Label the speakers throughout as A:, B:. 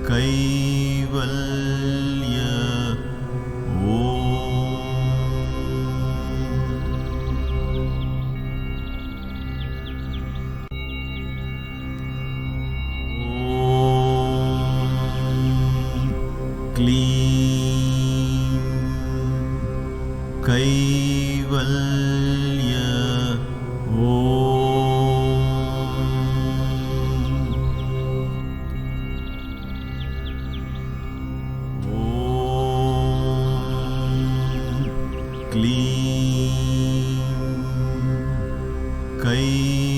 A: कैवल्य क्लीं कैवल्य क्लीं कैवल्य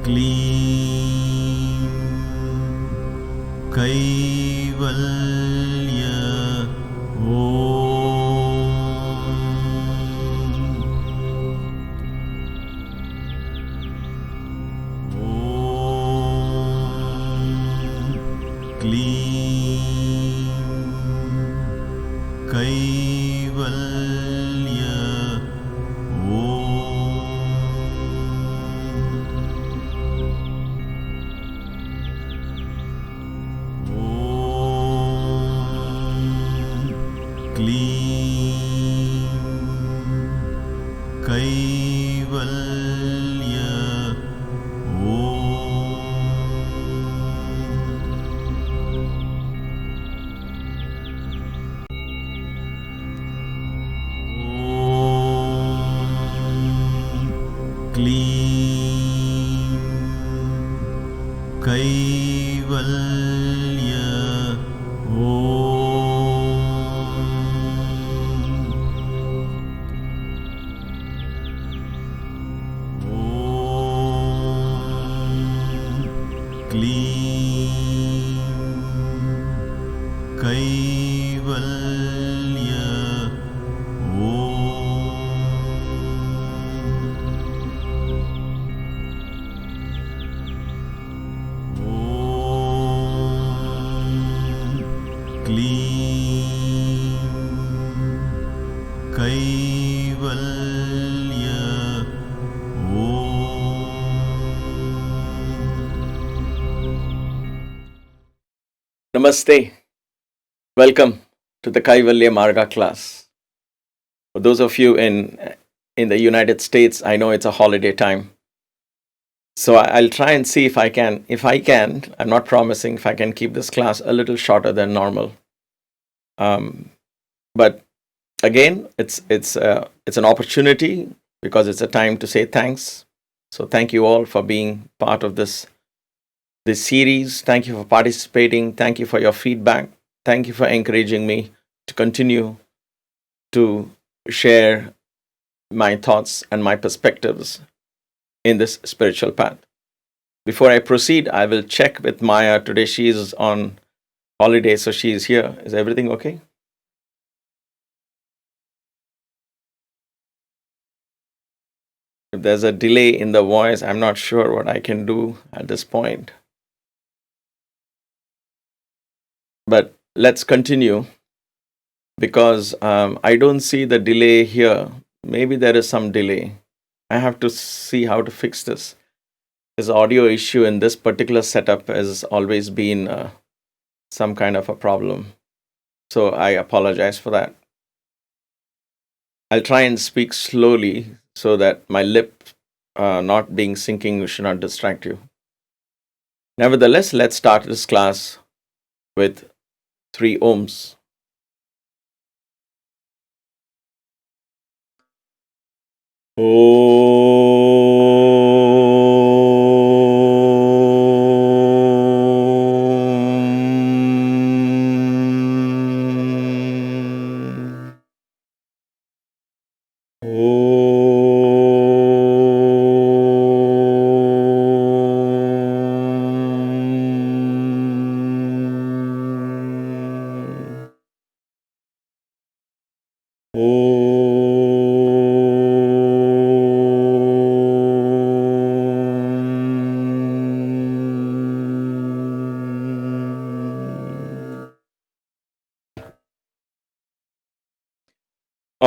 A: क्लीं कैवल्य क्लीं कैवल्य क्लीं कैवल्य क्लीं कैवल्य क्लीं कैवल्य क्लीं कैवल्य क्लीं कैवल्य
B: Namaste. Welcome to the Kaivalya Marga class. For those of you in the United States, I know it's a holiday time. So I'll try and see if I can. If I can, I'm not promising if I can keep this class a little shorter than normal. But again, it's an opportunity because it's a time to say thanks. So thank you all for being part of this series. Thank you for participating. Thank you for your feedback. Thank you for encouraging me to continue to share my thoughts and my perspectives in this spiritual path. Before I proceed, I will check with Maya. Today she is on holiday, so she is here. Is everything okay? If there's a delay in the voice, I'm not sure what I can do at this point. But let's continue because I don't see the delay here. Maybe there is some delay. I have to see how to fix this. This audio issue in this particular setup has always been some kind of a problem. So I apologize for that. I'll try and speak slowly so that my lip not being syncing should not distract you. Nevertheless, let's start this class with 3 ohms.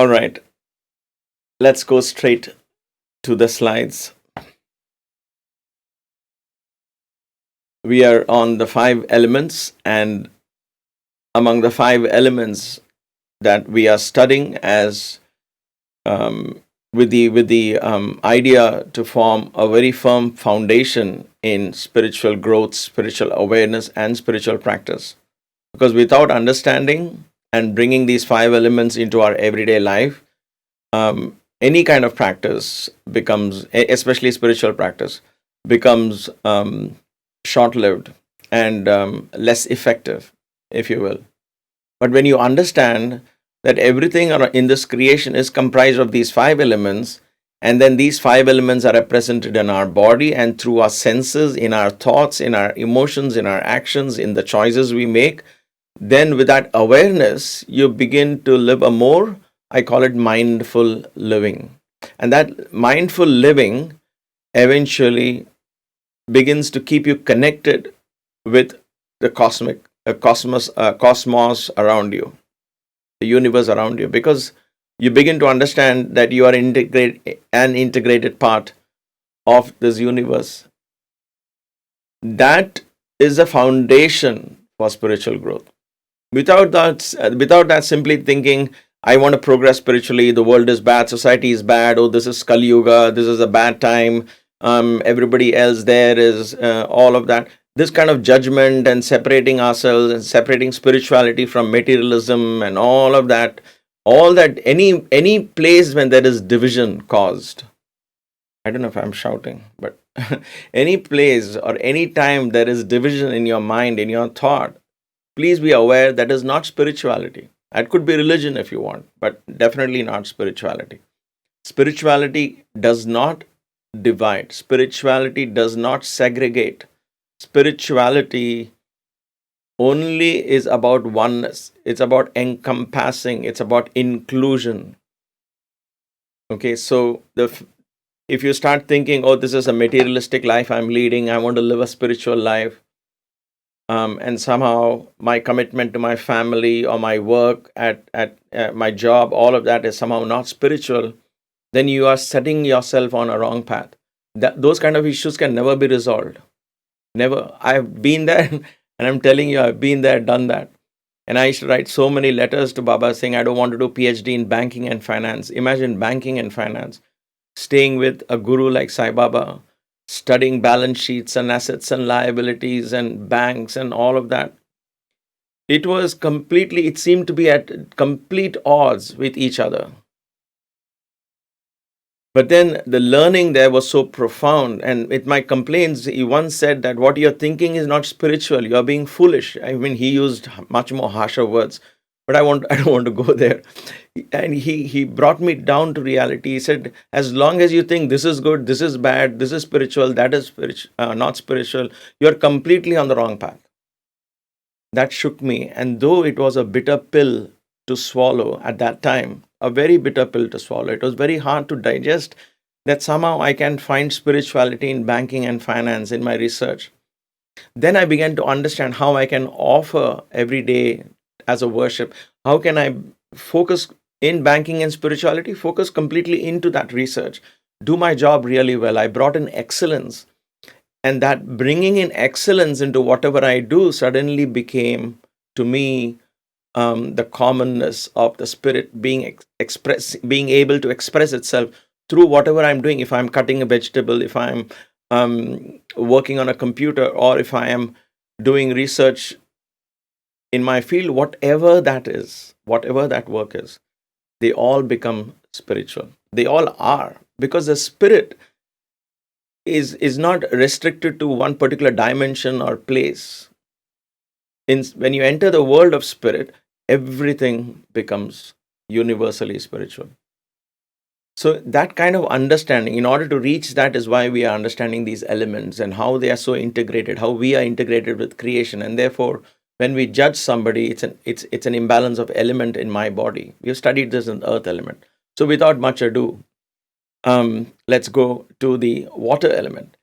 B: All right, let's go straight to the slides. We are on the 5 elements, and among the 5 elements that we are studying as with the idea to form a very firm foundation in spiritual growth, spiritual awareness, and spiritual practice. Because without understanding and bringing these 5 elements into our everyday life, any kind of practice becomes, especially spiritual practice, becomes short-lived and less effective, if you will. But when you understand that everything in this creation is comprised of these 5 elements, and then these 5 elements are represented in our body and through our senses, in our thoughts, in our emotions, in our actions, in the choices we make, then with that awareness, you begin to live a more, I call it mindful living. And that mindful living eventually begins to keep you connected with the cosmos around you, the universe around you, because you begin to understand that you are an integrated part of this universe. That is the foundation for spiritual growth. Without that, simply thinking, I want to progress spiritually, the world is bad, society is bad, oh, this is Kali Yuga, this is a bad time, everybody else there is all of that. This kind of judgment and separating ourselves and separating spirituality from materialism and all that, any place when there is division caused. I don't know if I'm shouting, but any place or any time there is division in your mind, in your thought, please be aware that is not spirituality. That could be religion if you want, but definitely not spirituality. Spirituality does not divide. Spirituality does not segregate. Spirituality only is about oneness. It's about encompassing. It's about inclusion. Okay, so if you start thinking, oh, this is a materialistic life I'm leading, I want to live a spiritual life, and somehow my commitment to my family or my work at my job, all of that is somehow not spiritual, then you are setting yourself on a wrong path. Those kind of issues can never be resolved. Never. I've been there, and I'm telling you, I've been there, done that. And I used to write so many letters to Baba saying, I don't want to do PhD in banking and finance. Imagine banking and finance, staying with a guru like Sai Baba, studying balance sheets and assets and liabilities and banks and all of that. It seemed to be at complete odds with each other. But then the learning there was so profound. And with my complaints, he once said that what you're thinking is not spiritual. You're being foolish. I mean, he used much more harsher words, but I don't want to go there. And he brought me down to reality. He said, as long as you think this is good, this is bad, this is spiritual, that is not spiritual, you're completely on the wrong path. That shook me. And though it was a bitter pill to swallow at that time, a very bitter pill to swallow, it was very hard to digest that somehow I can find spirituality in banking and finance in my research. Then I began to understand how I can offer every day as a worship. How can I focus in banking and spirituality, focus completely into that research, do my job really well. I brought in excellence. And that bringing in excellence into whatever I do suddenly became, to me, the commonness of the spirit being being able to express itself through whatever I'm doing. If I'm cutting a vegetable, if I'm working on a computer, or if I am doing research in my field, whatever that is, whatever that work is, they all become spiritual. They all are, because the spirit is not restricted to one particular dimension or place. When you enter the world of spirit, everything becomes universally spiritual. So that kind of understanding, in order to reach that, is why we are understanding these elements and how they are so integrated, how we are integrated with creation. And therefore, when we judge somebody, it's an imbalance of element in my body. We have studied this in earth element. So without much ado, let's go to the water element.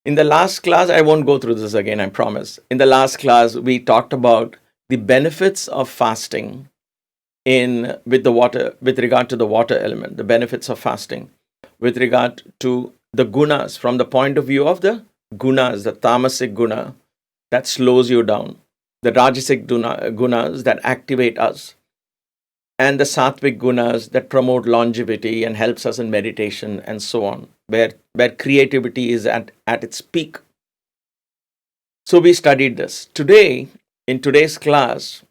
B: In the last class, I won't go through this again, I promise. In the last class, we talked about the benefits of fasting in with the water, with regard to the water element, the benefits of fasting, with regard to the gunas, from the point of view of the gunas, the tamasic guna that slows you down, the rajasic gunas that activate us, and the sattvic gunas that promote longevity and helps us in meditation and so on, where creativity is at its peak. So we studied this. Today, in today's class,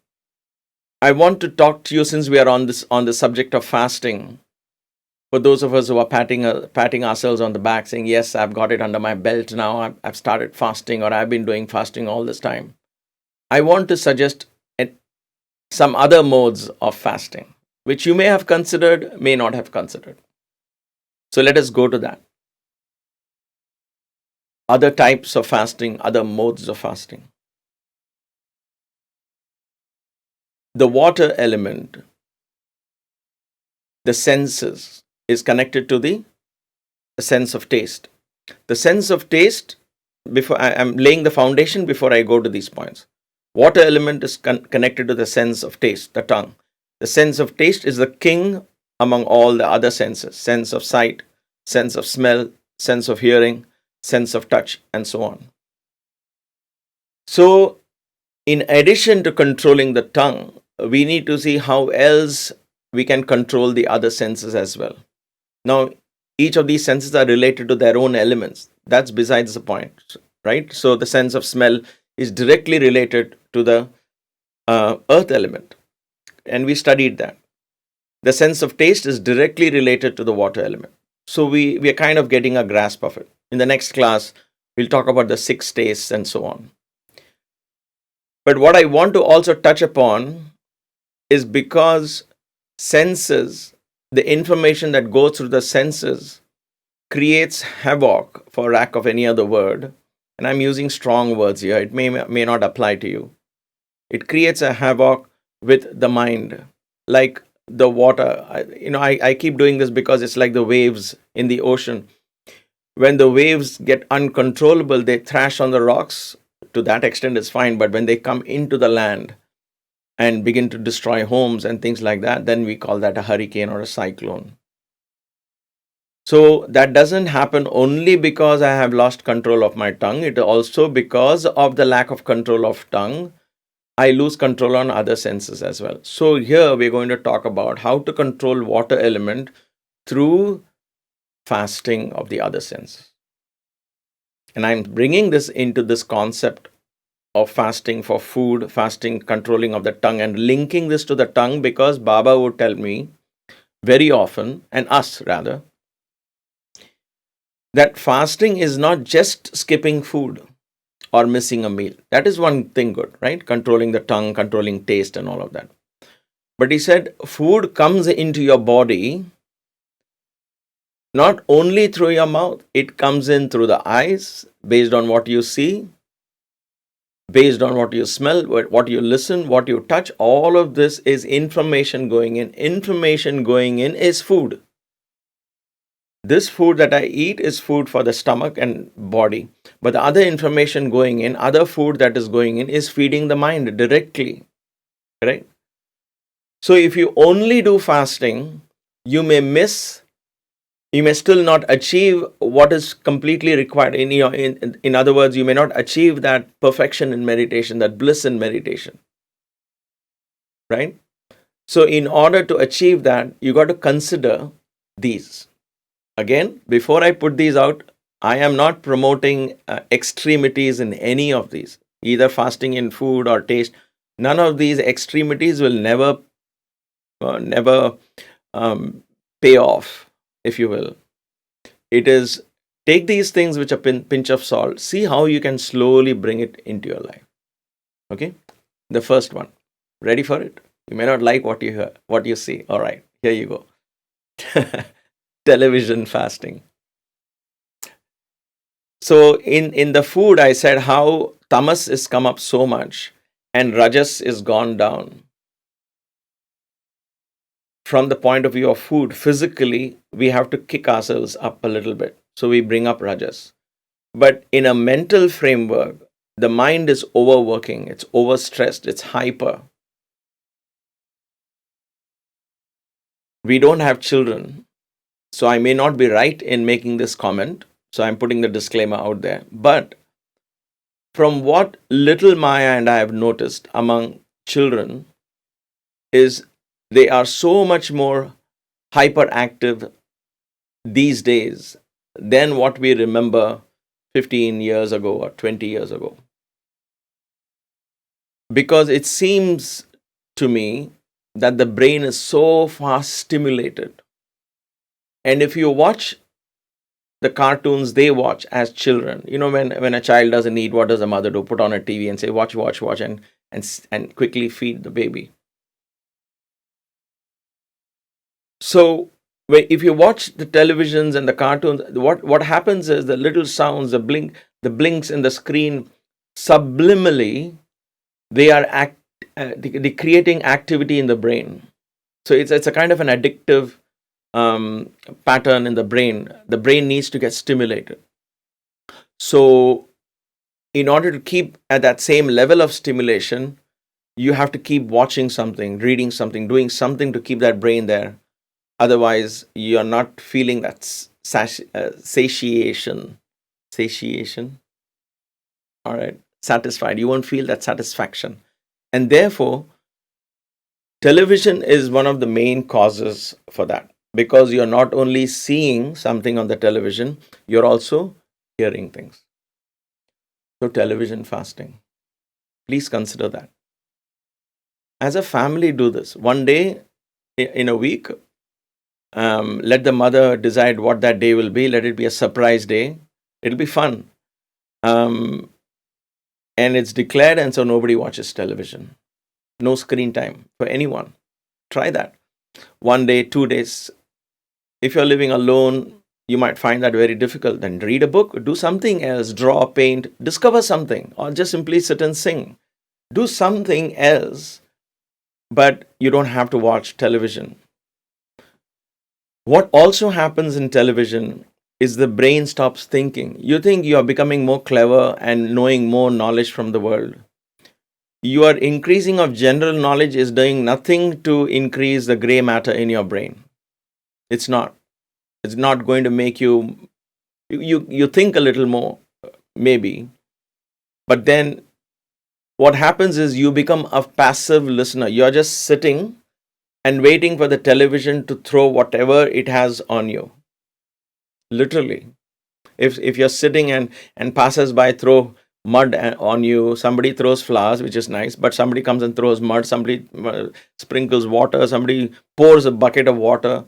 B: I want to talk to you, since we are on the subject of fasting. For those of us who are patting ourselves on the back, saying, "Yes, I've got it under my belt now. I've started fasting, or I've been doing fasting all this time." I want to suggest some other modes of fasting, which you may have considered, may not have considered. So let us go to that. Other types of fasting, other modes of fasting. The water element, the senses, is connected to the sense of taste. The sense of taste, before I'm laying the foundation before I go to these points. Water element is connected to the sense of taste, the tongue. The sense of taste is the king among all the other senses: sense of sight, sense of smell, sense of hearing, sense of touch, and so on. So, in addition to controlling the tongue, we need to see how else we can control the other senses as well. Now, each of these senses are related to their own elements. That's besides the point, right? So, the sense of smell is directly related to the earth element, and we studied that. The sense of taste is directly related to the water element. So, we are kind of getting a grasp of it. In the next class, we'll talk about the 6 tastes and so on. But what I want to also touch upon is, because senses, the information that goes through the senses, creates havoc, for lack of any other word, and I'm using strong words here, it may not apply to you. It creates a havoc with the mind, like the water. I keep doing this because it's like the waves in the ocean. When the waves get uncontrollable, they thrash on the rocks. To that extent, it's fine. But when they come into the land and begin to destroy homes and things like that, then we call that a hurricane or a cyclone. So that doesn't happen only because I have lost control of my tongue. It also, because of the lack of control of tongue, I lose control on other senses as well. So here we're going to talk about how to control water element through fasting of the other senses. And I'm bringing this into this concept of fasting for food, fasting, controlling of the tongue, and linking this to the tongue, because Baba would tell me very often, and us rather, that fasting is not just skipping food or missing a meal. That is one thing good, right? Controlling the tongue, controlling taste, and all of that. But he said food comes into your body not only through your mouth, it comes in through the eyes, based on what you see, based on what you smell, what you listen, what you touch. All of this is information going in. Information going in is food. This food that I eat is food for the stomach and body. But the other information going in, other food that is going in, is feeding the mind directly. Right? So if you only do fasting, you may still not achieve what is completely required. In other words, you may not achieve that perfection in meditation, that bliss in meditation. Right? So in order to achieve that, you got to consider these. Again, before I put these out, I am not promoting extremities in any of these, either fasting in food or taste. None of these extremities will never pay off, if you will. It is, take these things which are pinch of salt, see how you can slowly bring it into your life. Okay? The first one. Ready for it? You may not like what you hear, what you see. All right, here you go. Television fasting. So in the food, I said how tamas is come up so much and rajas is gone down. From the point of view of food, physically, we have to kick ourselves up a little bit. So we bring up rajas. But in a mental framework, the mind is overworking, it's overstressed, it's hyper. We don't have children, so I may not be right in making this comment. So I'm putting the disclaimer out there. But from what little Maya and I have noticed among children is they are so much more hyperactive these days than what we remember 15 years ago or 20 years ago. Because it seems to me that the brain is so fast stimulated. And if you watch the cartoons they watch as children, when a child doesn't eat, what does the mother do? Put on a TV and say, watch, watch, watch, and quickly feed the baby. So if you watch the televisions and the cartoons, what happens is the little sounds, the blinks in the screen, subliminally, they are they creating activity in the brain. So it's a kind of an addictive pattern in the brain. The brain needs to get stimulated. So in order to keep at that same level of stimulation, you have to keep watching something, reading something, doing something to keep that brain there. Otherwise, you are not feeling that satiation. Satiation. All right. Satisfied. You won't feel that satisfaction. And therefore, television is one of the main causes for that, because you're not only seeing something on the television, you're also hearing things. So, television fasting. Please consider that. As a family, do this. One day in a week, let the mother decide what that day will be. Let it be a surprise day. It'll be fun. And it's declared, and so nobody watches television. No screen time for anyone. Try that. 1 day, 2 days. If you're living alone, you might find that very difficult. Then read a book, do something else, draw, paint, discover something, or just simply sit and sing. Do something else, but you don't have to watch television. What also happens in television is the brain stops thinking. You think you are becoming more clever and knowing more knowledge from the world. Your increasing of general knowledge is doing nothing to increase the gray matter in your brain. It's not. It's not going to make you think a little more, maybe. But then what happens is you become a passive listener. You're just sitting and waiting for the television to throw whatever it has on you. Literally. If you're sitting and passers-by throw mud on you, somebody throws flowers, which is nice, but somebody comes and throws mud, somebody sprinkles water, somebody pours a bucket of water.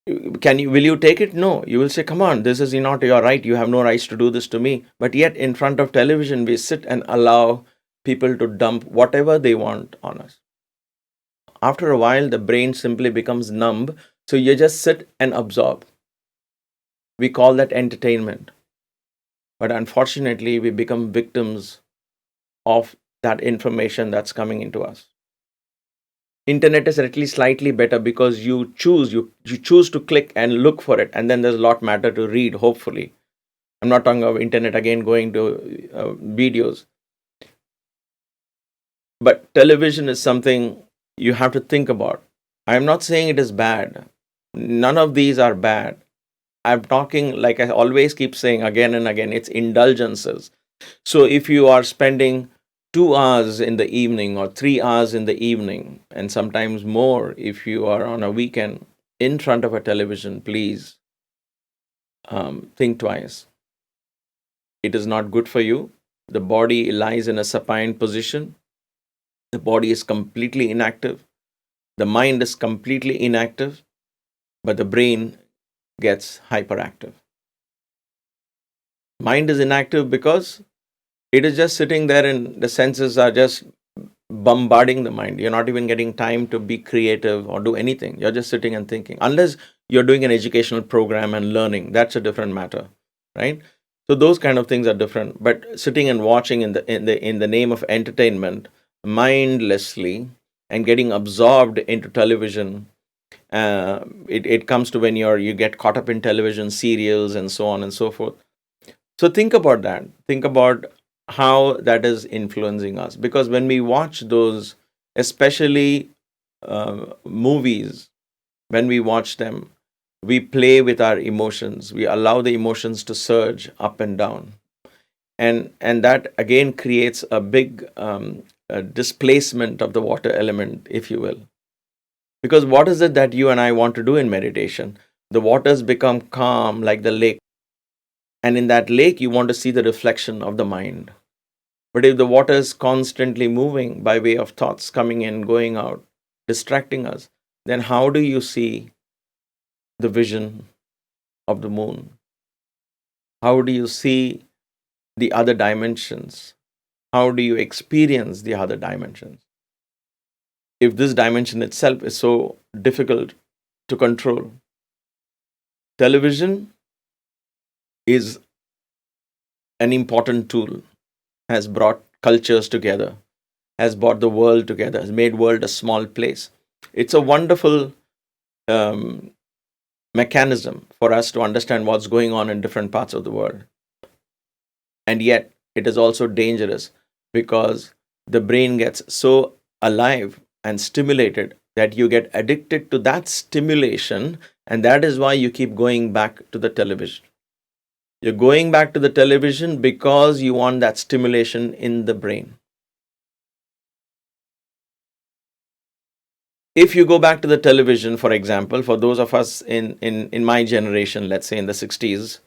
B: Will you take it? No. You will say, come on, this is not your right. You have no rights to do this to me. But yet in front of television, we sit and allow people to dump whatever they want on us. After a while, the brain simply becomes numb. So you just sit and absorb. We call that entertainment. But unfortunately, we become victims of that information that's coming into us. Internet is at least slightly better because you choose to click and look for it, and then there's a lot matter to read, hopefully. I'm not talking about internet again, going to videos. But television is something you have to think about. I'm not saying it is bad. None of these are bad. I'm talking, like I always keep saying again and again, it's indulgences. So if you are spending 2 hours in the evening or 3 hours in the evening, and sometimes more if you are on a weekend in front of a television, please think twice. It is not good for you. The body lies in a supine position. The body is completely inactive. The mind is completely inactive, but the brain gets hyperactive. Mind is inactive because it is just sitting there and the senses are just bombarding the mind. You're not even getting time to be creative or do anything. You're just sitting and thinking. Unless you're doing an educational program and learning, that's a different matter, right? So those kind of things are different. But sitting and watching in the name of entertainment, mindlessly, and getting absorbed into television, it comes to when you get caught up in television serials and so on and so forth. So think about that. Think about how that is influencing us. Because when we watch those, especially movies, when we watch them, we play with our emotions. We allow the emotions to surge up and down, and that again creates a big displacement of the water element, if you will. Because what is it that you and I want to do in meditation? The waters become calm like the lake, and in that lake, you want to see the reflection of the mind. But if the water is constantly moving by way of thoughts coming in, going out, distracting us, then how do you see the vision of the moon? How do you see the other dimensions? How do you experience the other dimensions? If this dimension itself is so difficult to control, television is an important tool, has brought cultures together, has brought the world together, has made world a small place. It's a wonderful um, mechanism for us to understand what's going on in different parts of the world. And yet, it is also dangerous because the brain gets so alive and stimulated that you get addicted to that stimulation, and that is why you keep going back to the television. You're going back to the television because you want that stimulation in the brain. If you go back to the television, for example, for those of us in my generation, let's say in the 60s,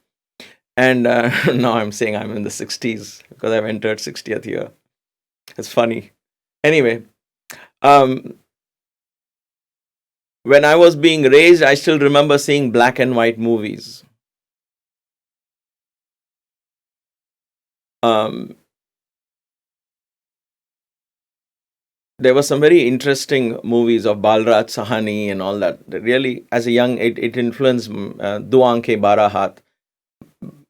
B: and now I'm saying I'm in the 60s because I've entered 60th year. It's funny. Anyway, um, when I was being raised, I still remember seeing black and white movies. Um, there were some very interesting movies of Balraj Sahani and all that. Really, as a young, it influenced Duanke Barahat.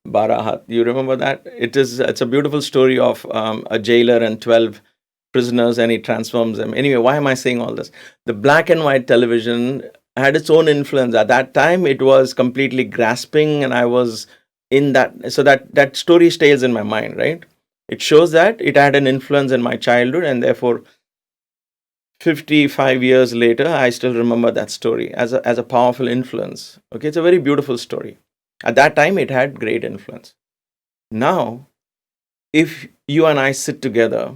B: Barahat, you remember that? It's a beautiful story of a jailer and 12 prisoners, and he transforms them. Anyway, why am I saying all this? The black and white television had its own influence. At that time, it was completely grasping, and I was in that. So that story stays in my mind, right? It shows that it had an influence in my childhood, and therefore 55 years later, I still remember that story as a powerful influence. Okay, it's a very beautiful story. At that time, it had great influence. Now, if you and I sit together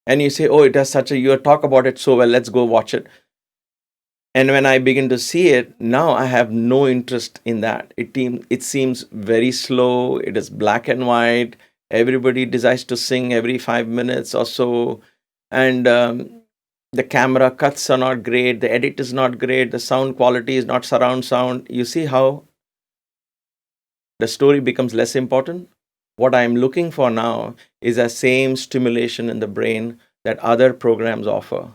B: and you say, "Oh, it has such a," you talk about it so well, let's go watch it. And when I begin to see it, now I have no interest in that. It seems very slow. It is black and white. Everybody decides to sing every 5 minutes or so. And the camera cuts are not great. The edit is not great. The sound quality is not surround sound. You see how the story becomes less important? What I'm looking for now is the same stimulation in the brain that other programs offer.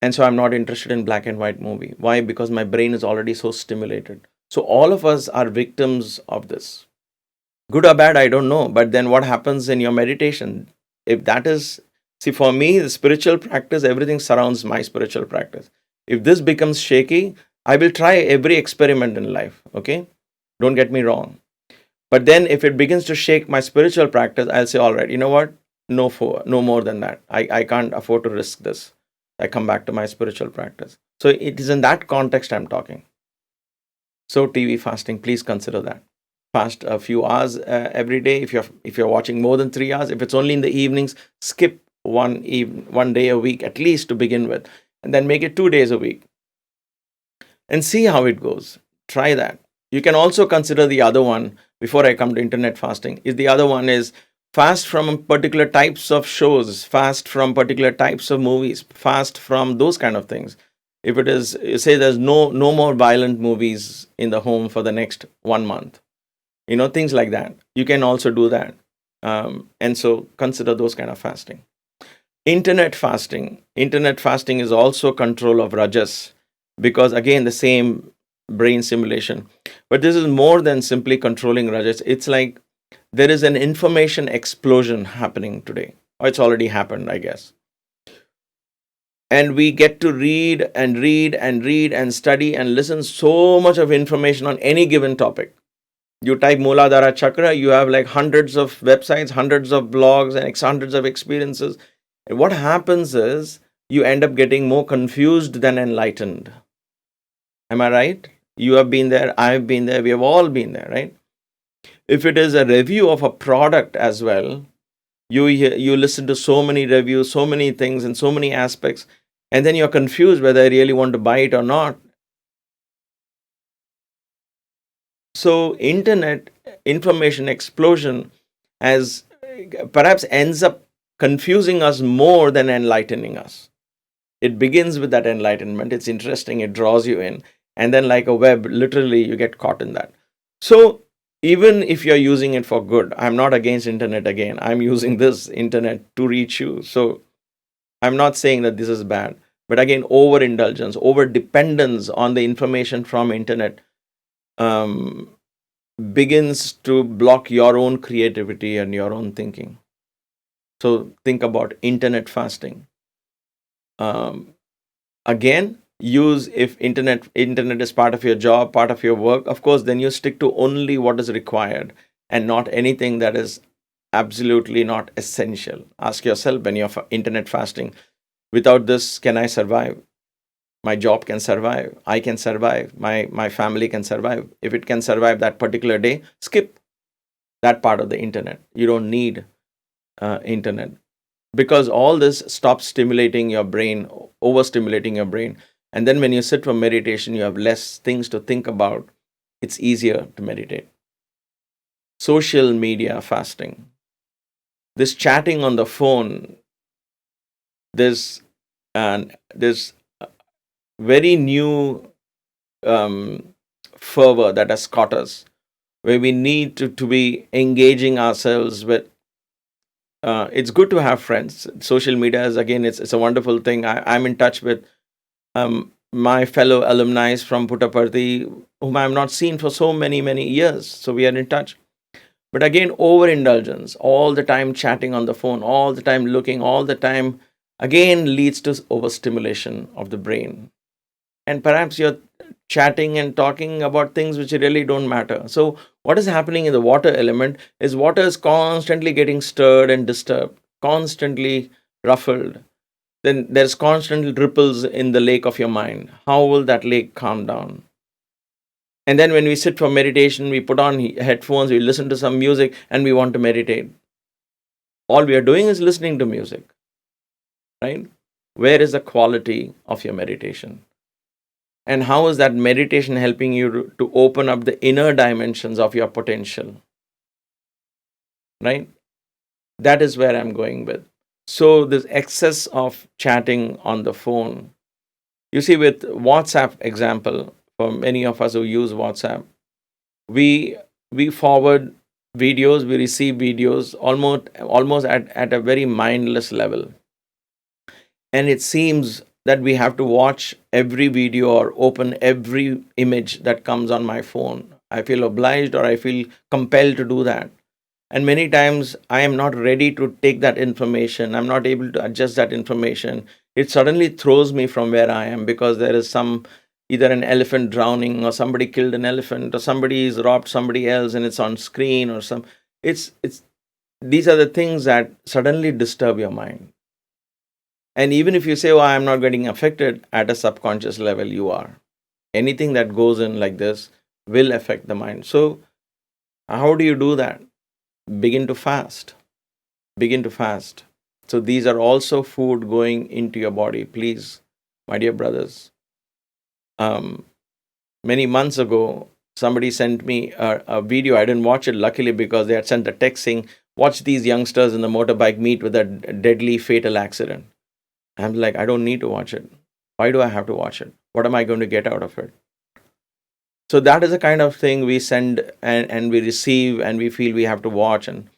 B: And so I'm not interested in black and white movie. Why? Because my brain is already so stimulated. So all of us are victims of this. Good or bad, I don't know. But then what happens in your meditation? If that is, see, for me, the spiritual practice, everything surrounds my spiritual practice. If this becomes shaky, I will try every experiment in life. Okay? Don't get me wrong. But then if it begins to shake my spiritual practice, I'll say, all right, you know what? No more than that. I can't afford to risk this. I come back to my spiritual practice. So it is in that context I'm talking. So TV fasting, please consider that. Fast a few hours every day. If you're watching more than 3 hours, if it's only in the evenings, skip one day a week at least to begin with, and then make it 2 days a week, and see how it goes. Try that. You can also consider the other one before I come to internet fasting. Is the other one is fast from particular types of shows, fast from particular types of movies, fast from those kind of things. If it is, say there's no more violent movies in the home for the next 1 month, things like that. You can also do that, and so consider those kind of fasting. Internet fasting is also control of rajas, because again the same brain simulation, but this is more than simply controlling rajas. It's like there is an information explosion happening today, or it's already happened, I guess. And we get to read and read and read and study and listen so much of information on any given topic. You type Mooladhara Chakra, you have like hundreds of websites, hundreds of blogs, and hundreds of experiences. And what happens is you end up getting more confused than enlightened. Am I right? You have been there, I've been there, we have all been there, right? If it is a review of a product as well, you listen to so many reviews, so many things, and so many aspects, and then you're confused whether I really want to buy it or not. So, internet information explosion as perhaps ends up confusing us more than enlightening us. It begins with that enlightenment. It's interesting, it draws you in, and then, like a web, literally you get caught in that. So, even if you're using it for good, I'm not against internet again. I'm using this internet to reach you. So, I'm not saying that this is bad. But again, overindulgence, over dependence on the information from internet um, begins to block your own creativity and your own thinking. So think about internet fasting. Um, Again, use if internet is part of your job, part of your work. Of course, then you stick to only what is required and not anything that is absolutely not essential. Ask yourself when you're internet fasting, without this, can I survive? My job can survive. I can survive. My family can survive. If it can survive that particular day, skip that part of the internet. You don't need internet, because all this stops stimulating your brain, overstimulating your brain. And then when you sit for meditation, you have less things to think about. It's easier to meditate. Social media fasting. This chatting on the phone, this and this very new fervor that has caught us, where we need to be engaging ourselves with. It's good to have friends. Social media is, again, it's a wonderful thing. I'm in touch with my fellow alumni from Puttaparthi, whom I have not seen for so many years. So we are in touch. But again, overindulgence, all the time chatting on the phone, all the time looking, all the time, again leads to overstimulation of the brain. And perhaps you're chatting and talking about things which really don't matter. So what is happening in the water element is water is constantly getting stirred and disturbed, constantly ruffled. Then there's constant ripples in the lake of your mind. How will that lake calm down? And then when we sit for meditation, we put on headphones, we listen to some music, and we want to meditate. All we are doing is listening to music, right? Where is the quality of your meditation? And how is that meditation helping you to open up the inner dimensions of your potential? Right? That is where I'm going with. So, this excess of chatting on the phone, you see, with WhatsApp example, for many of us who use WhatsApp, we we forward videos, we receive videos almost at a very mindless level. And it seems that we have to watch every video or open every image that comes on my phone. I feel obliged or I feel compelled to do that. And many times I am not ready to take that information. I'm not able to adjust that information. It suddenly throws me from where I am, because there is some, either an elephant drowning, or somebody killed an elephant, or somebody is robbed somebody else and it's on screen, or some, it's these are the things that suddenly disturb your mind. And even if you say, oh, I'm not getting affected, at a subconscious level, you are. Anything that goes in like this will affect the mind. So, how do you do that? Begin to fast. Begin to fast. So, these are also food going into your body. Please, my dear brothers. Many months ago, somebody sent me a video. I didn't watch it, luckily, because they had sent a text saying, watch these youngsters in the motorbike meet with a deadly fatal accident. I'm like, I don't need to watch it. Why do I have to watch it? What am I going to get out of it? So that is the kind of thing we send and we receive, and we feel we have to watch. And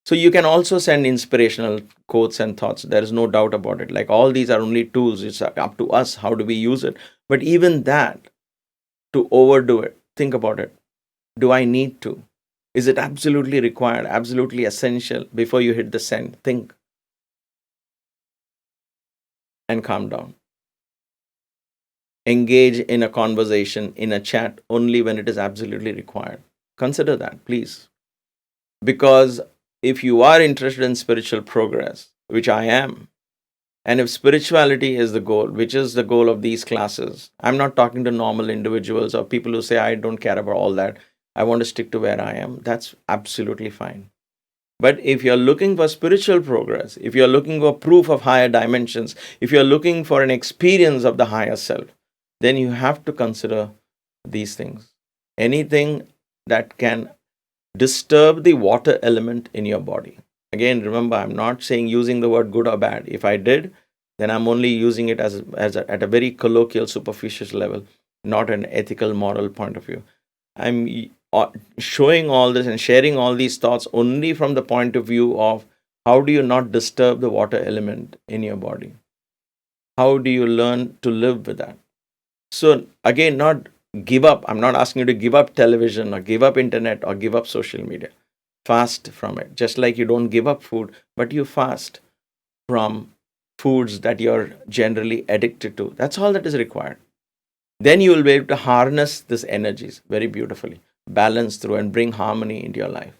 B: so you can also send inspirational quotes and thoughts. There is no doubt about it. Like, all these are only tools. It's up to us. How do we use it? But even that, to overdo it, think about it. Do I need to? Is it absolutely required, absolutely essential? Before you hit the send, think and calm down. Engage in a conversation, in a chat, only when it is absolutely required. Consider that, please. Because if you are interested in spiritual progress, which I am, And if spirituality is the goal, which is the goal of these classes, I'm not talking to normal individuals or people who say, I don't care about all that. I want to stick to where I am. That's absolutely fine. But if you're looking for spiritual progress, if you're looking for proof of higher dimensions, if you're looking for an experience of the higher self, then you have to consider these things. Anything that can disturb the water element in your body. Again, remember, I'm not saying using the word good or bad. If I did, then I'm only using it at a very colloquial, superficial level, not an ethical, moral point of view. I'm showing all this and sharing all these thoughts only from the point of view of how do you not disturb the water element in your body? How do you learn to live with that? So, again, not give up. I'm not asking you to give up television or give up internet or give up social media. Fast from it. Just like you don't give up food, but you fast from foods that you're generally addicted to. That's all that is required. Then you will be able to harness these energies very beautifully, balance through, and bring harmony into your life.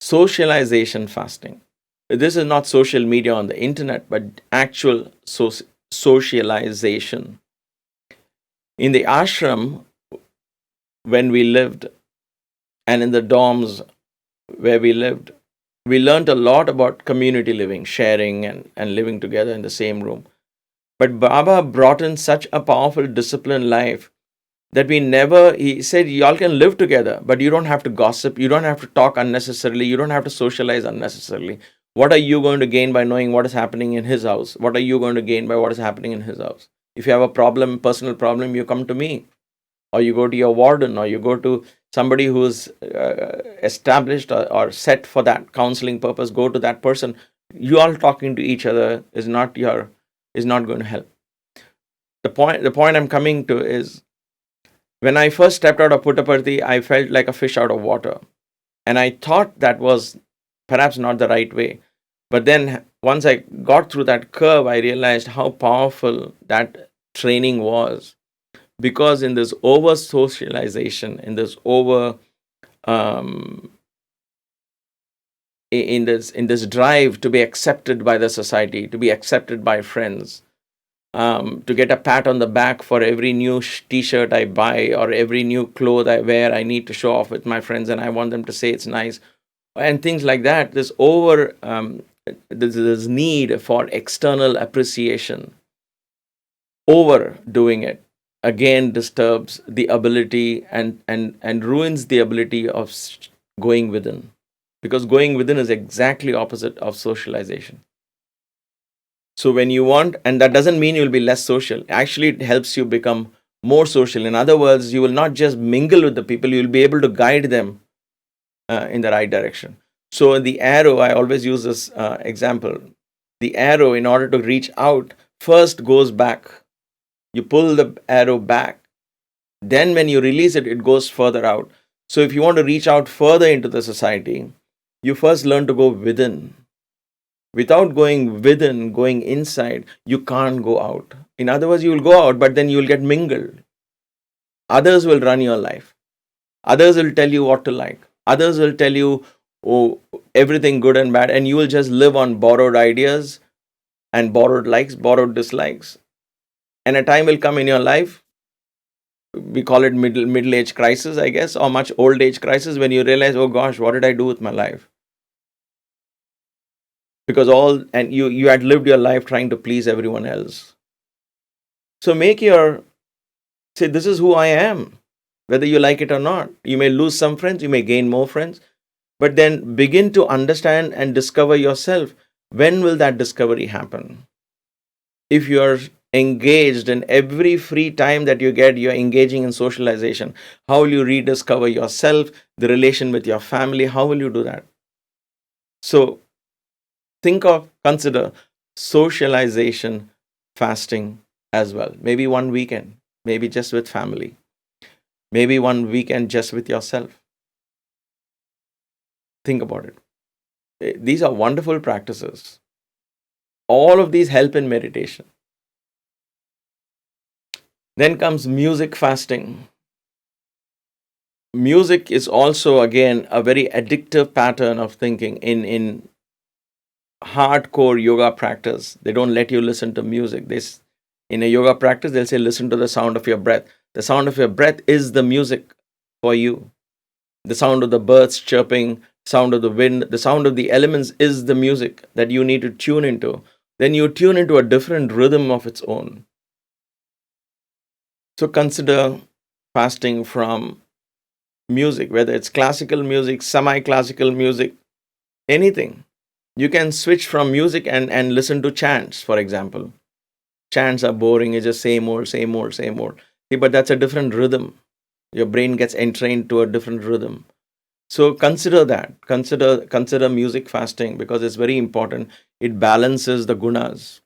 B: Socialization fasting. This is not social media on the internet, but actual socialization. In the ashram, when we lived, and in the dorms where we lived, we learned a lot about community living, sharing, and living together in the same room. But Baba brought in such a powerful disciplined life that he said, y'all can live together, but you don't have to gossip, you don't have to talk unnecessarily, you don't have to socialize unnecessarily. What are you going to gain by knowing what is happening in his house? What are you going to gain by what is happening in his house? If you have a problem, personal problem, you come to me, or you go to your warden, or you go to somebody who's established or set for that counseling purpose. Go to that person. You all talking to each other is not going to help. The point I'm coming to is, when I first stepped out of Puttaparthi, I felt like a fish out of water. And I thought that was perhaps not the right way. But then once I got through that curve, I realized how powerful that training was. Because in this over socialization, in this over in this drive to be accepted by the society, to be accepted by friends, to get a pat on the back for every new t-shirt I buy or every new cloth I wear, I need to show off with my friends and I want them to say it's nice, and things like that. This need for external appreciation, overdoing it, again disturbs the ability and ruins the ability of going within, because going within is exactly opposite of socialization. So when you want, and that doesn't mean you'll be less social, actually it helps you become more social. In other words, you will not just mingle with the people, you'll be able to guide them in the right direction. So the arrow, I always use this example. The arrow, in order to reach out, first goes back. You pull the arrow back. Then when you release it, it goes further out. So if you want to reach out further into the society, you first learn to go within. Without going within, going inside, you can't go out. In other words, you will go out, but then you will get mingled. Others will run your life. Others will tell you what to like. Others will tell you, oh, everything good and bad, and you will just live on borrowed ideas and borrowed likes, borrowed dislikes. And a time will come in your life, we call it middle age crisis, I guess, or much old age crisis, when you realize, oh gosh, what did I do with my life? Because you had lived your life trying to please everyone else. So say, this is who I am, whether you like it or not. You may lose some friends, you may gain more friends, but then begin to understand and discover yourself. When will that discovery happen? If you're engaged in every free time that you get, you're engaging in socialization. How will you rediscover yourself, the relation with your family? How will you do that? So consider socialization fasting as well. Maybe one weekend, maybe just with family, maybe one weekend just with yourself. Think about it. These are wonderful practices. All of these help in meditation. Then comes music fasting. Music is also, again, a very addictive pattern of thinking. hardcore yoga practice, they don't let you listen to music. In a yoga practice, they'll say, listen to the sound of your breath. The sound of your breath is the music for you. The sound of the birds chirping, sound of the wind, the sound of the elements is the music that you need to tune into. Then you tune into a different rhythm of its own. So consider fasting from music, whether it's classical music, semi classical music, anything. You can switch from music and listen to chants, for example. Chants are boring, it's just same old, same old, same old. See, but that's a different rhythm. Your brain gets entrained to a different rhythm. So consider that. Consider music fasting because it's very important. It balances the gunas.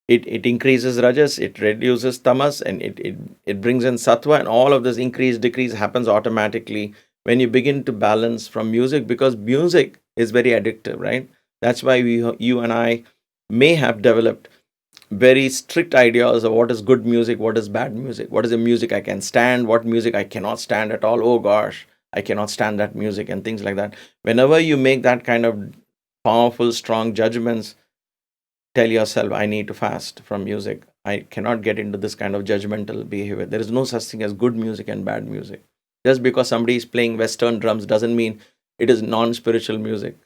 B: It increases rajas, it reduces tamas, and it brings in sattva, and all of this increase decrease happens automatically when you begin to balance from music, because music is very addictive, right? That's why you and I may have developed very strict ideas of what is good music, what is bad music, what is the music I can stand, what music I cannot stand at all. Oh gosh, I cannot stand that music, and things like that. Whenever you make that kind of powerful, strong judgments, tell yourself, I need to fast from music. I cannot get into this kind of judgmental behavior. There is no such thing as good music and bad music. Just because somebody is playing Western drums doesn't mean it is non spiritual music.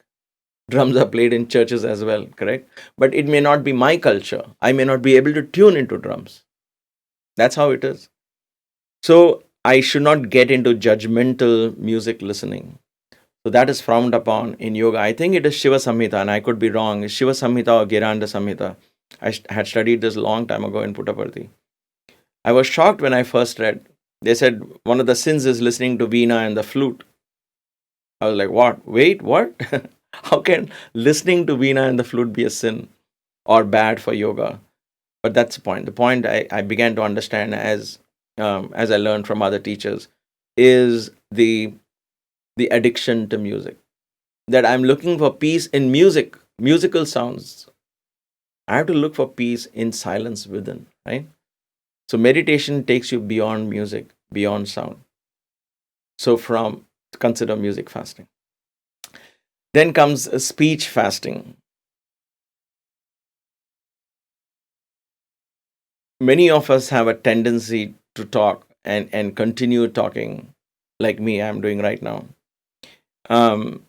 B: Drums are played in churches as well, correct? But it may not be my culture. I may not be able to tune into drums. That's how it is. So I should not get into judgmental music listening. So that is frowned upon in yoga. I think it is Shiva Samhita, and I could be wrong. It's Shiva Samhita or Giranda Samhita. I had studied this a long time ago in Puttaparthi. I was shocked when I first read. They said one of the sins is listening to veena and the flute. I was like, what? Wait, what? How can listening to veena and the flute be a sin or bad for yoga? But that's the point. The point I began to understand as I learned from other teachers is the addiction to music. That I'm looking for peace in music, musical sounds. I have to look for peace in silence within, right? So meditation takes you beyond music, beyond sound. So from consider music fasting. Then comes speech fasting. Many of us have a tendency to talk and continue talking like me, I'm doing right now. Um,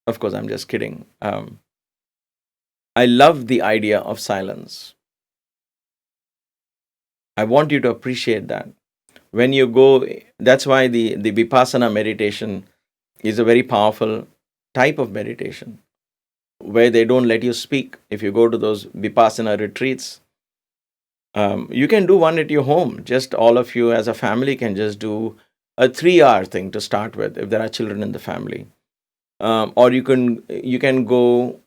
B: of course, I'm just kidding. I love the idea of silence. I want you to appreciate that. When you go, that's why the Vipassana meditation is a very powerful type of meditation where they don't let you speak. If you go to those Vipassana retreats, you can do one at your home. Just all of you as a family can just do a 3 hour thing to start with if there are children in the family. Or you can go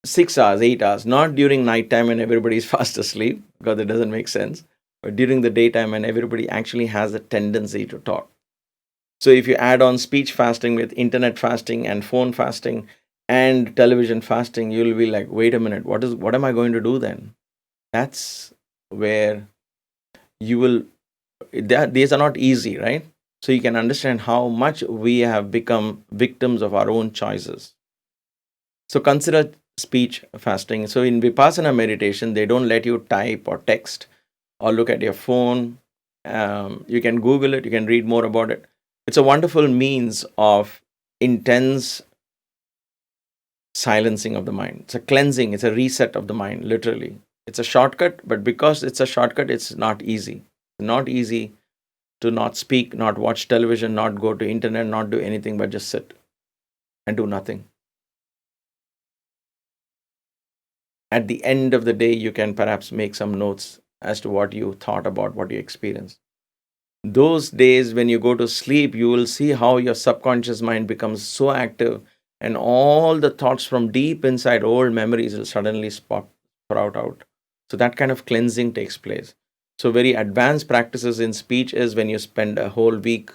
B: 6 hours, 8 hours, not during nighttime when everybody's fast asleep, because it doesn't make sense, but during the daytime when everybody actually has a tendency to talk. So if you add on speech fasting with internet fasting and phone fasting and television fasting, you'll be like, wait a minute, what am I going to do then? That's where you will these are not easy, right? So you can understand how much we have become victims of our own choices. So consider speech fasting. So in Vipassana meditation, they don't let you type or text or look at your phone. You can Google it, you can read more about it. It's a wonderful means of intense silencing of the mind. It's a cleansing, it's a reset of the mind, literally. It's a shortcut, but because it's a shortcut, it's not easy. Not easy to not speak, not watch television, not go to internet, not do anything but just sit and do nothing. At the end of the day, you can perhaps make some notes as to what you thought about what you experienced. Those days when you go to sleep, you will see how your subconscious mind becomes so active, and all the thoughts from deep inside old memories will suddenly sprout out. So that kind of cleansing takes place. So very advanced practices in speech is when you spend a whole week,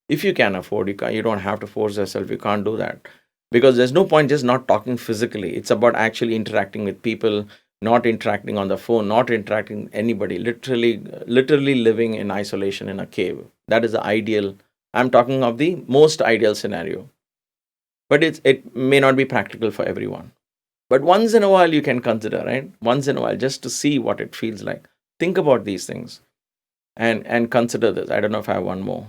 B: if you can afford, you don't have to force yourself, you can't do that, because there's no point just not talking physically. It's about actually interacting with people, not interacting on the phone, not interacting with anybody, literally living in isolation in a cave. That is the ideal. I'm talking of the most ideal scenario. but it may not be practical for everyone. But once in a while, you can consider, right? Once in a while, just to see what it feels like. Think about these things and consider this. I don't know if I have one more.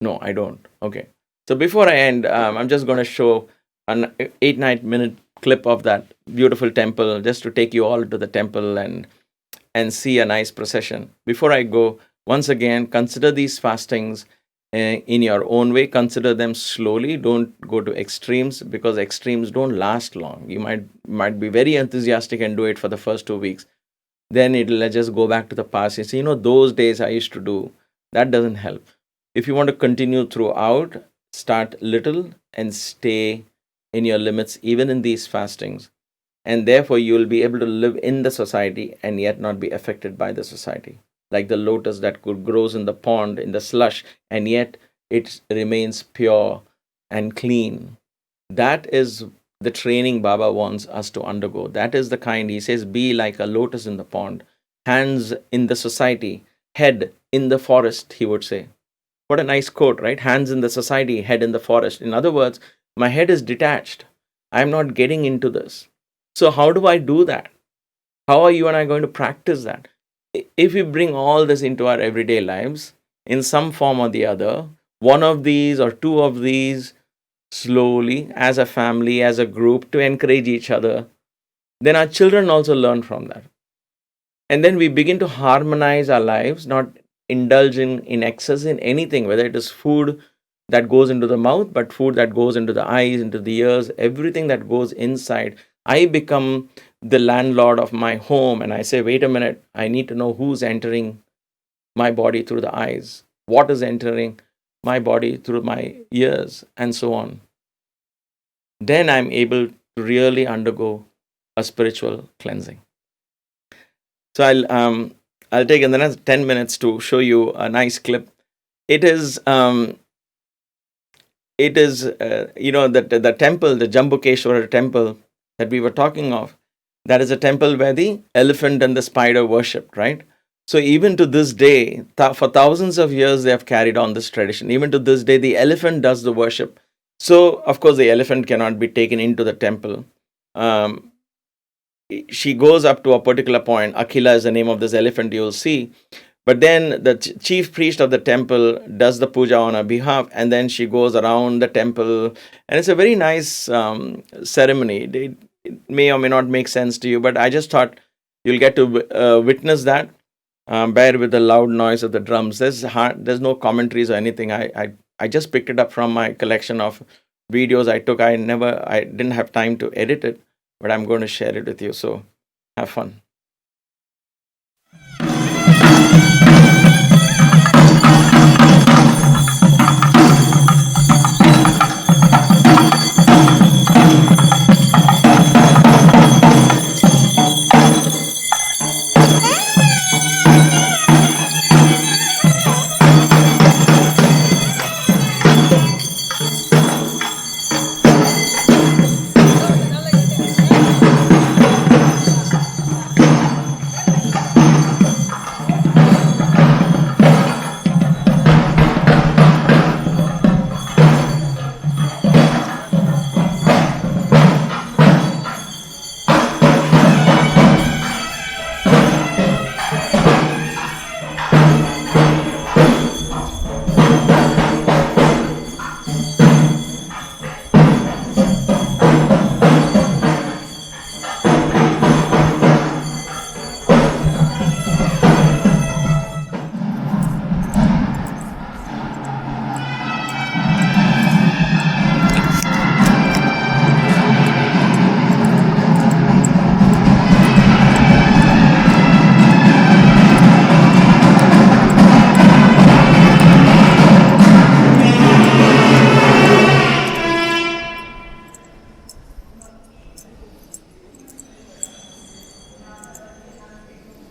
B: No, I don't. Okay. So before I end, I'm just going to show an 8 9 minute clip of that beautiful temple, just to take you all to the temple and see a nice procession. Before I go, once again, consider these fastings in your own way. Consider them slowly. Don't go to extremes, because extremes don't last long. You might be very enthusiastic and do it for the first 2 weeks. Then it'll just go back to the past. You see, those days I used to do. That doesn't help. If you want to continue throughout, start little and stay in your limits, even in these fastings. And therefore, you will be able to live in the society and yet not be affected by the society. Like the lotus that grows in the pond, in the slush, and yet it remains pure and clean. That is the training Baba wants us to undergo. That is the kind, he says, be like a lotus in the pond, hands in the society, head in the forest, he would say. What a nice quote, right? Hands in the society, head in the forest. In other words, my head is detached. I'm not getting into this. So, how do I do that? How are you and I going to practice that? If we bring all this into our everyday lives in some form or the other, one of these or two of these, slowly, as a family, as a group, to encourage each other, then our children also learn from that. And then we begin to harmonize our lives, not indulge in excess in anything, whether it is food that goes into the mouth, but food that goes into the eyes, into the ears, everything that goes inside. I become the landlord of my home, and I say, wait a minute, I need to know who's entering my body through the eyes, what is entering my body through my ears, and so on. Then I'm able to really undergo a spiritual cleansing. So I'll take in the next 10 minutes to show you a nice clip. It is the temple, the Jambukeshwara temple that we were talking of. That is a temple where the elephant and the spider worshipped, right? So even to this day, for thousands of years, they have carried on this tradition. Even to this day, the elephant does the worship. So of course, the elephant cannot be taken into the temple. She goes up to a particular point. Akhila is the name of this elephant, you'll see. But then the chief priest of the temple does the puja on her behalf, and then she goes around the temple. And it's a very nice ceremony. It may or may not make sense to you, but I just thought you'll get to witness that. Bear with the loud noise of the drums. There's no commentaries or anything. I just picked it up from my collection of videos I took. I didn't have time to edit it, but I'm going to share it with you. So have fun.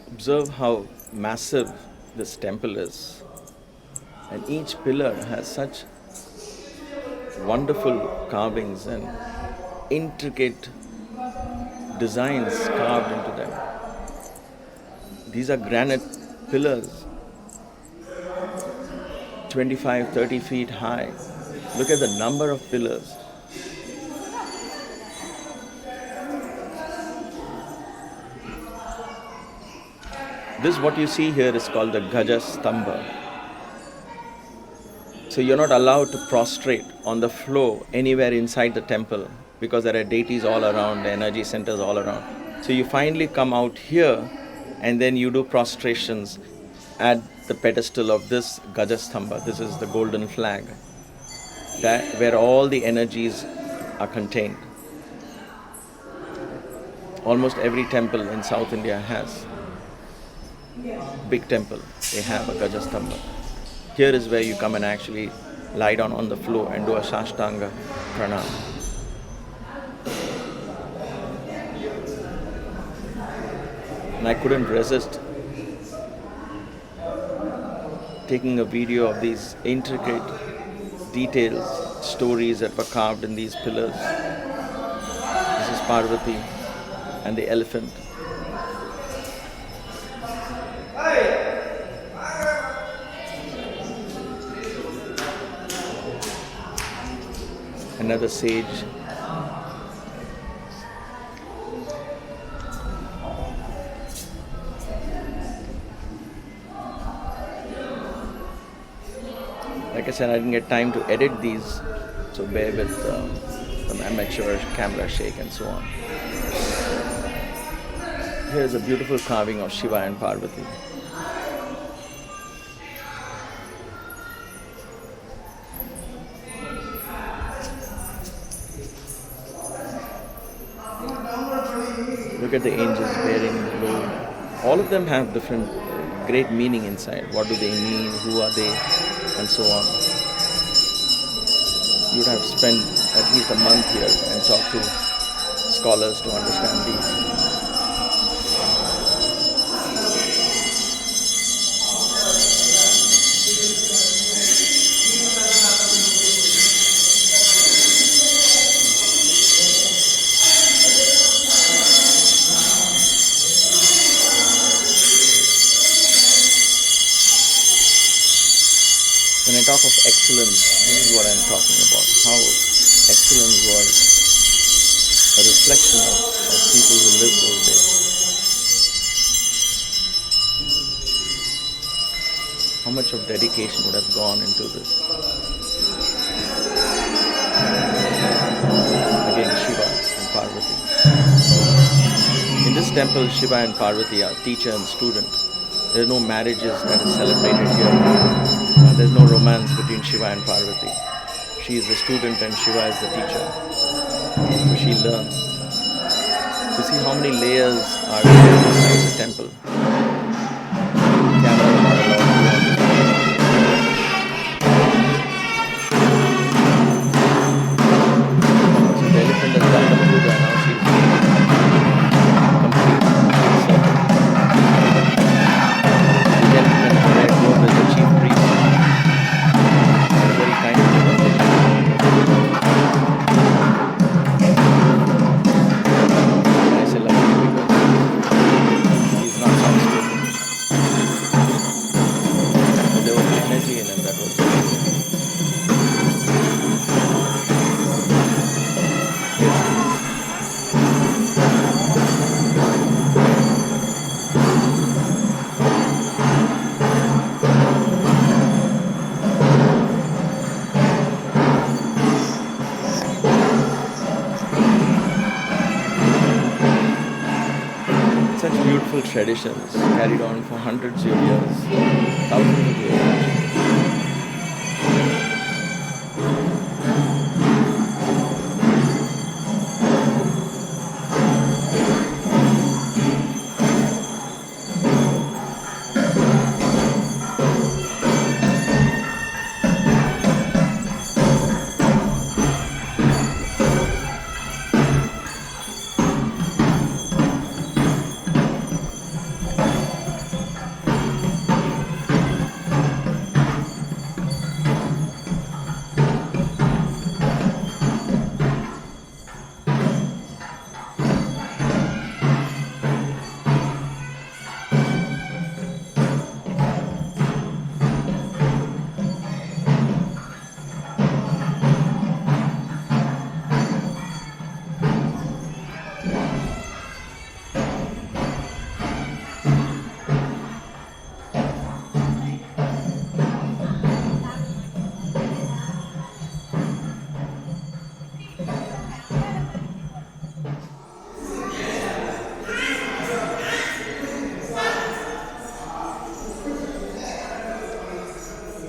B: Observe how massive this temple is, and each pillar has such wonderful carvings and intricate designs carved into them. These are granite pillars, 25, 30 feet high. Look at the number of pillars. This, what you see here, is called the Gaja Stamba. So you're not allowed to prostrate on the floor anywhere inside the temple because there are deities all around, the energy centers all around. So you finally come out here and then you do prostrations at the pedestal of this Gajastamba. This is the golden flag, where all the energies are contained. Almost every temple in South India has. Big temple, they have a Gajastamba. Here is where you come and actually lie down on the floor and do a Shashtanga Pranam. And I couldn't resist taking a video of these intricate details, stories that were carved in these pillars. This is Parvati and the elephant. Another sage. Like I said, I didn't get time to edit these, so bear with some amateur camera shake and so on. Here's a beautiful carving of Shiva and Parvati. Look at the angels bearing load. All of them have different great meaning inside. What do they mean? Who are they? And so on. You would have spent at least a month here and talked to scholars to understand these. When I talk of excellence, this is what I'm talking about. How excellence was a reflection of people who lived those days. How much of dedication would have gone into this? Again, Shiva and Parvati. In this temple, Shiva and Parvati are teacher and student. There are no marriages that is celebrated here. There's no romance between Shiva and Parvati. She is the student and Shiva is the teacher. So she learns. So see how many layers are there inside the temple. Camera is not allowed to be on this one. So the elephant has done the puja, now she's complete circle. The gentleman in the red robe is the chief priest. Very kind of conversation. And I say lucky because he's not soft-spoken. But there was energy in him that was such beautiful traditions carried on for hundreds of years, thousands of years.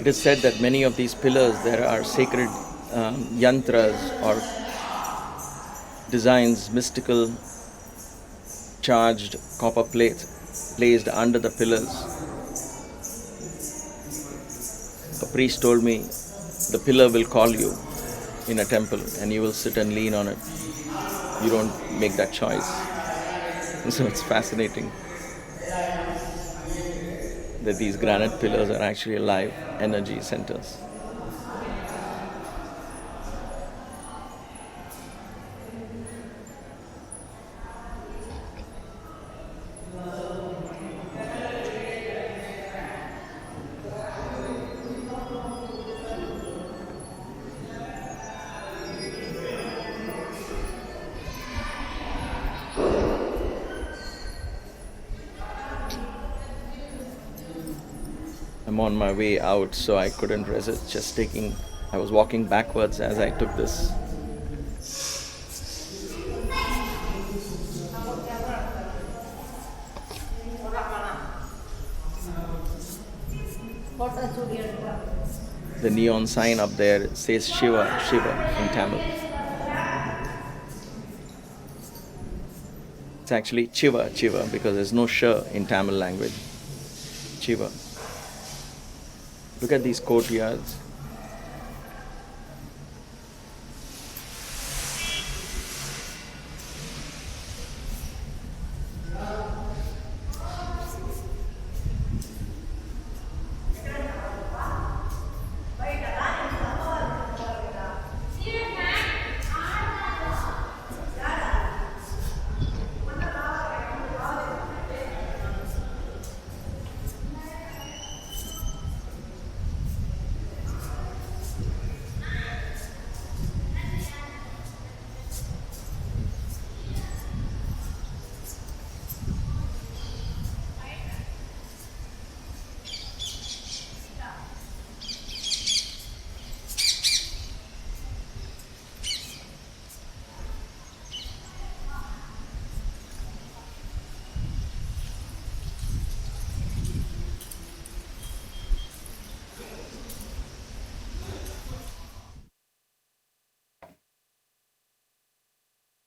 B: It is said that many of these pillars, there are sacred yantras or designs, mystical charged copper plates placed under the pillars. A priest told me the pillar will call you in a temple and you will sit and lean on it. You don't make that choice. So it's fascinating that these granite pillars are actually live energy centers. I'm on my way out, so I couldn't resist just taking. I was walking backwards as I took this. The neon sign up there says Shiva, Shiva in Tamil. It's actually Chiva, Chiva, because there's no sh in Tamil language. Chiva. Look at these courtyards.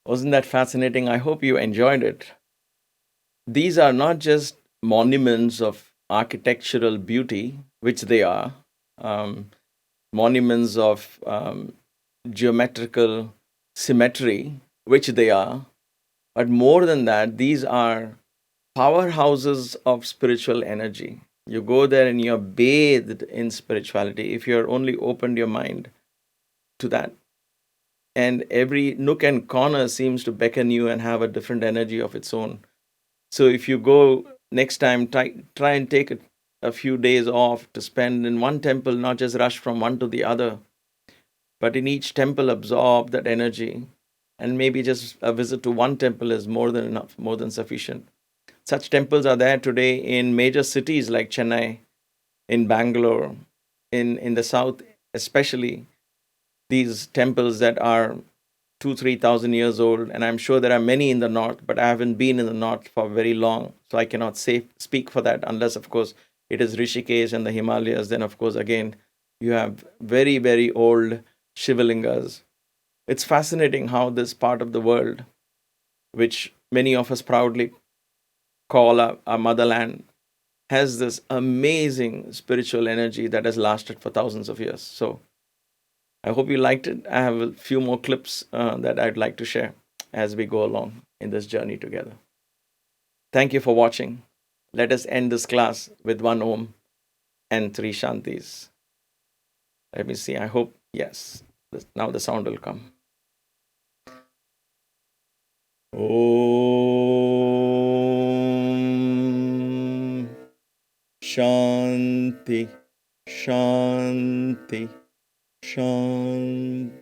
B: Wasn't that fascinating? I hope you enjoyed it. These are not just monuments of architectural beauty, which they are, um, monuments of geometrical symmetry, which they are, but more than that, these are powerhouses of spiritual energy. You go there and you're bathed in spirituality if you're only opened your mind to that. And every nook and corner seems to beckon you and have a different energy of its own. So if you go next time, try and take a few days off to spend in one temple, not just rush from one to the other, but in each temple absorb that energy. And maybe just a visit to one temple is more than enough, more than sufficient. Such temples are there today in major cities like Chennai, in Bangalore, in the south, especially these temples that are 3,000 years old, and I'm sure there are many in the north, but I haven't been in the north for very long, so I cannot speak for that unless, of course, it is Rishikesh and the Himalayas. Then, of course, again, you have very, very old Shivalingas. It's fascinating how this part of the world, which many of us proudly call our motherland, has this amazing spiritual energy that has lasted for thousands of years. So I hope you liked it. I have a few more clips that I'd like to share as we go along in this journey together. Thank you for watching. Let us end this class with one Om and three Shantis. Let me see. I hope, yes. Now the sound will come. Om Shanti Shanti Shanti.